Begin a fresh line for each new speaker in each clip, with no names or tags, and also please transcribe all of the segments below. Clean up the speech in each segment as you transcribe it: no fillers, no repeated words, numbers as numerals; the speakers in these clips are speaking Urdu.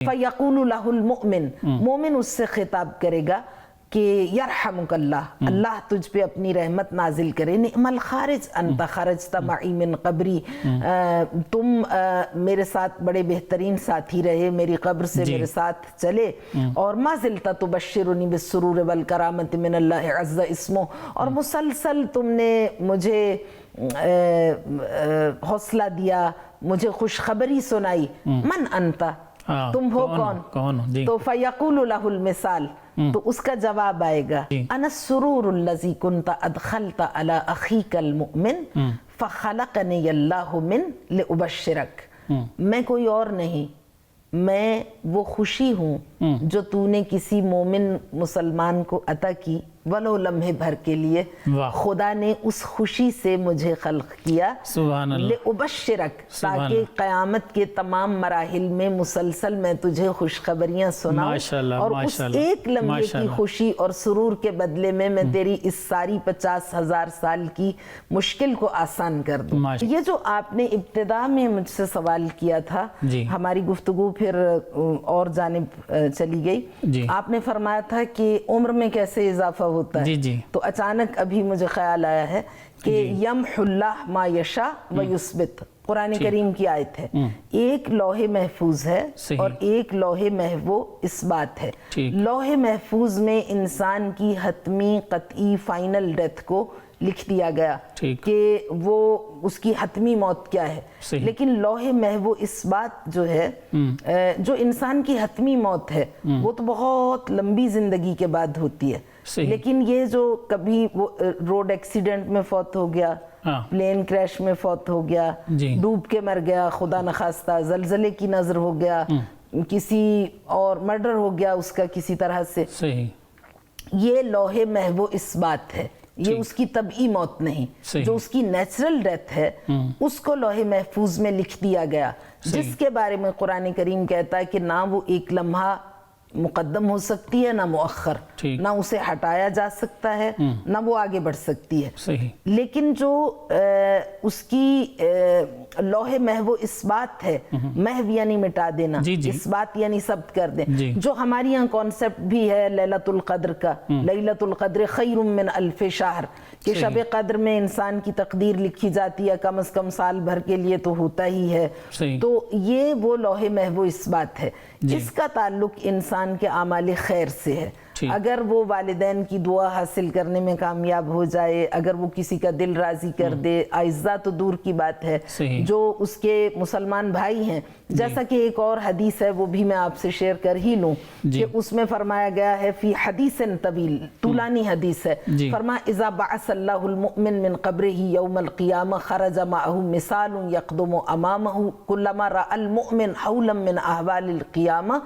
فَيَقُولُ لَهُ الْمُؤْمِنُ مومن اس سے خطاب کرے گا کہ یرحمک اللہ، اللہ تجھ پہ اپنی رحمت نازل کرے، نعم الخارج انت خرجت معی من قبری، تم میرے ساتھ بڑے بہترین ساتھی رہے، میری قبر سے میرے ساتھ چلے، اور ما زلت تبشرنی بالسرور والکرامت من اللہ عز اسمہ، اور مسلسل تم نے مجھے حوصلہ دیا، مجھے خوشخبری سنائی، من انت، تم ہو کون؟ تو فَيَقُولُ لَهُ الْمِثَالِ، تو اس کا جواب آئے گا، انا السرور الذی کنت ادخلت علی اخیک المؤمن فخلقنی اللہ من لأبشرک، میں کوئی اور نہیں، میں وہ خوشی ہوں جو تو نے کسی مومن مسلمان کو عطا کی ولو لمحے بھر کے لیے، خدا نے اس خوشی سے مجھے خلق کیا لأبشرک، تاکہ قیامت کے تمام مراحل میں مسلسل میں تجھے خوشخبریاں سناؤں، اور اس ایک لمحے کی خوشی اور سرور کے بدلے میں میں تیری اس ساری 50,000 سال کی مشکل کو آسان کر دوں۔ یہ جو آپ نے ابتدا میں مجھ سے سوال کیا تھا، ہماری گفتگو پھر اور جانب چلی گئی، آپ نے فرمایا تھا کہ عمر میں کیسے اضافہ ہوتا ہے، تو اچانک ابھی مجھے خیال آیا ہے کہ یمحو اللہ ما یشاء ویثبت، قرآن کریم کی آیت ہے، ایک لوح محفوظ ہے اور ایک لوح محو اثبات ہے۔ لوح محفوظ میں انسان کی حتمی قطعی فائنل ڈیتھ کو لکھ دیا گیا کہ وہ اس کی حتمی موت کیا ہے، لیکن لوح محو اثبات جو ہے، جو انسان کی حتمی موت ہے وہ تو بہت لمبی زندگی کے بعد ہوتی ہے، لیکن یہ جو کبھی وہ روڈ ایکسیڈنٹ میں فوت ہو گیا، پلین کریش میں فوت ہو گیا، ڈوب کے مر گیا، خدا نخواستہ زلزلے کی نظر ہو گیا، کسی اور مرڈر ہو گیا اس کا کسی طرح سے، یہ لوح محو اثبات ہے، یہ اس کی طبعی موت نہیں، جو اس کی نیچرل ڈیتھ ہے اس کو لوح محفوظ میں لکھ دیا گیا، جس کے بارے میں قرآن کریم کہتا ہے کہ نہ وہ ایک لمحہ مقدم ہو سکتی ہے نہ مؤخر، نہ اسے ہٹایا جا سکتا ہے نہ وہ آگے بڑھ سکتی ہے، لیکن جو اس کی لوح محو اثبات ہے، محو یعنی مٹا دینا، اثبات یعنی ثبت کر دیں، جو ہماری یہاں کانسیپٹ بھی ہے لیلۃ القدر کا، لیلۃ القدر خیر من الف شہر، کہ شب قدر میں انسان کی تقدیر لکھی جاتی ہے کم از کم سال بھر کے لیے تو ہوتا ہی ہے، تو یہ وہ لوح محو اثبات ہے جس کا تعلق انسان کے اعمال خیر سے ہے۔ اگر وہ والدین کی دعا حاصل کرنے میں کامیاب ہو جائے، اگر وہ کسی کا دل راضی کر دے، اعزاء تو دور کی بات ہے، جو اس کے مسلمان بھائی ہیں، جیسا کہ ایک اور حدیث ہے وہ بھی میں آپ سے شیئر کر ہی لوں کہ اس میں فرمایا گیا ہے فی حدیث طویل، طولانی حدیث ہے، فرمایا اذا بعث اللہ المؤمن من قبرہ یوم القیامہ خرج معہ مثال یقدم امامہ کلما رأى المؤمن حولا من احوال القیامہ،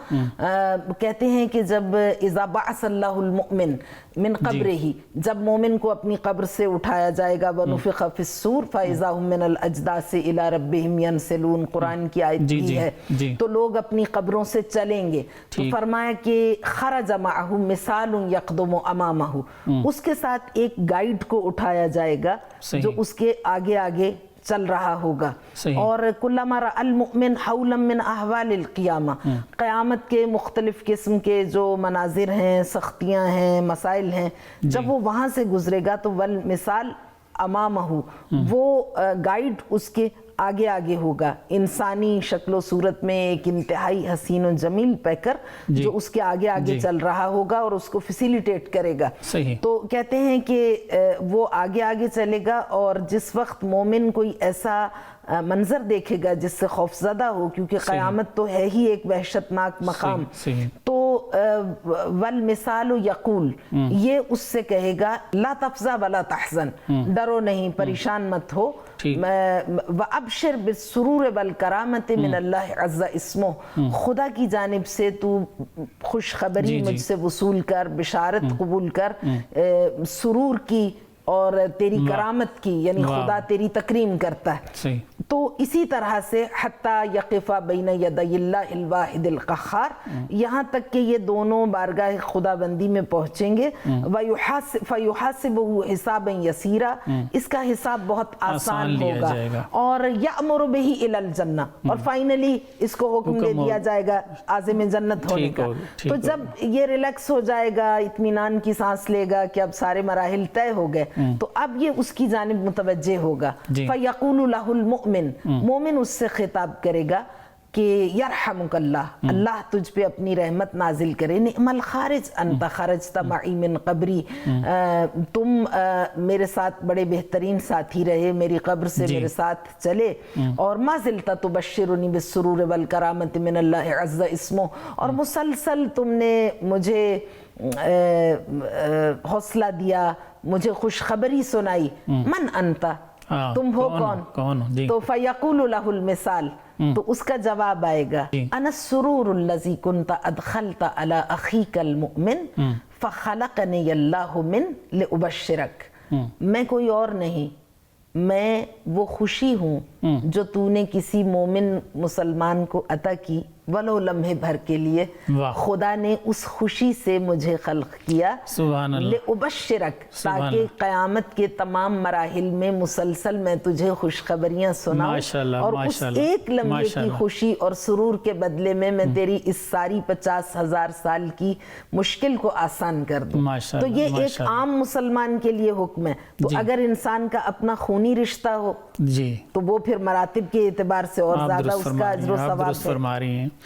کہتے ہیں کہ جب اذا بعث اللہ المؤمن من قبرہ، جب مومن کو اپنی قبر سے اٹھایا جائے گا، وَنُفِخَ فِي الصُّورِ فَإِذَا هُم مِّنَ الْأَجْدَاثِ إِلَىٰ رَبِّهِمْ يَنْسِلُونَ، قرآن کی آیت بھی ہے، تو لوگ اپنی قبروں سے چلیں گے، تو فرمایا کہ خرج معہ مثال یقدم امامہ، اس کے ساتھ ایک گائیڈ کو اٹھایا جائے گا جو اس کے آگے آگے چل رہا ہوگا، اور کلما رأى المؤمن حولا من احوال القیامہ، قیامت کے مختلف قسم کے جو مناظر ہیں، سختیاں ہیں، مسائل ہیں، جب وہ وہاں سے گزرے گا تو والمثال امامہ، وہ گائیڈ اس کے آگے آگے ہوگا، انسانی شکل و صورت میں ایک انتہائی حسین و جمیل پیکر جو اس کے آگے آگے چل رہا ہوگا اور اس کو فیسیلیٹیٹ کرے گا، تو کہتے ہیں کہ وہ آگے آگے چلے گا، اور جس وقت مومن کوئی ایسا منظر دیکھے گا جس سے خوف زدہ ہو، کیونکہ قیامت تو ہے ہی ایک وحشتناک مقام، تو والمثال یقول، یہ اس سے کہے گا لا تفزع ولا تحزن، ڈرو نہیں، پریشان مت ہو، وابشر بالسرور والکرامت من اللہ عز اسمہ، خدا کی جانب سے تو خوشخبری مجھ سے وصول کر، بشارت قبول کر، سرور کی، اور تیری کرامت کی، یعنی خدا تیری تکریم کرتا ہے. تو اسی طرح سے حتیٰ یقف بین یدی اللہ الواحد القہار، یہاں تک کہ یہ دونوں بارگاہ خدا بندی میں پہنچیں گے. فَيُحَاسِبُهُ حِسَابًا يَسِيرًا، اس کا حساب بہت آسان ہوگا. اور یأمر بہ الی الجنہ، اور فائنلی اس کو حکم دے دیا جائے گا عازم جنت ہونے کا. تو جب یہ ریلیکس ہو جائے گا، اطمینان کی سانس لے گا کہ اب سارے مراحل طے ہو گئے، تو اب یہ اس کی جانب متوجہ ہوگا. فَيَقُولُ لَهُ الْمُؤْمِنُ، مومن اس سے خطاب کرے گا کہ یرحمک اللہ، اللہ تجھ پہ اپنی رحمت نازل کرے. نعم الخارج انت خرجت معی من قبری، تم میرے ساتھ بڑے بہترین ساتھی رہے، میری قبر سے میرے ساتھ چلے. اور ما زلت تبشرنی بالسرور والکرامت من اللہ عز اسمہ، اور مسلسل تم نے مجھے حوصلہ دیا، مجھے خوشخبری سنائی. من انت، تم ہو کون؟ تو فیقول لہ المثال، تو اس کا جواب آئے گا انا السرور الذی کنت ادخلت علی اخیک المؤمن فخلقنی اللہ من لابشرک. میں کوئی اور نہیں، میں وہ خوشی ہوں جو تو نے کسی مومن مسلمان کو عطا کی، ولو لمحے بھر کے لیے. خدا نے اس خوشی سے مجھے خلق کیا لأبشرک، تاکہ قیامت کے تمام مراحل میں مسلسل میں تجھے خوشخبریاں سناؤں، اور اس ایک لمحے کی خوشی اور سرور کے بدلے میں تیری اس ساری 50,000 سال کی مشکل کو آسان کر دوں. تو یہ ایک عام مسلمان کے لیے حکم ہے. تو اگر انسان کا اپنا خونی رشتہ ہو تو وہ پھر مراتب کے اعتبار سے اور زیادہ اس کا اجر و ثواب ہے.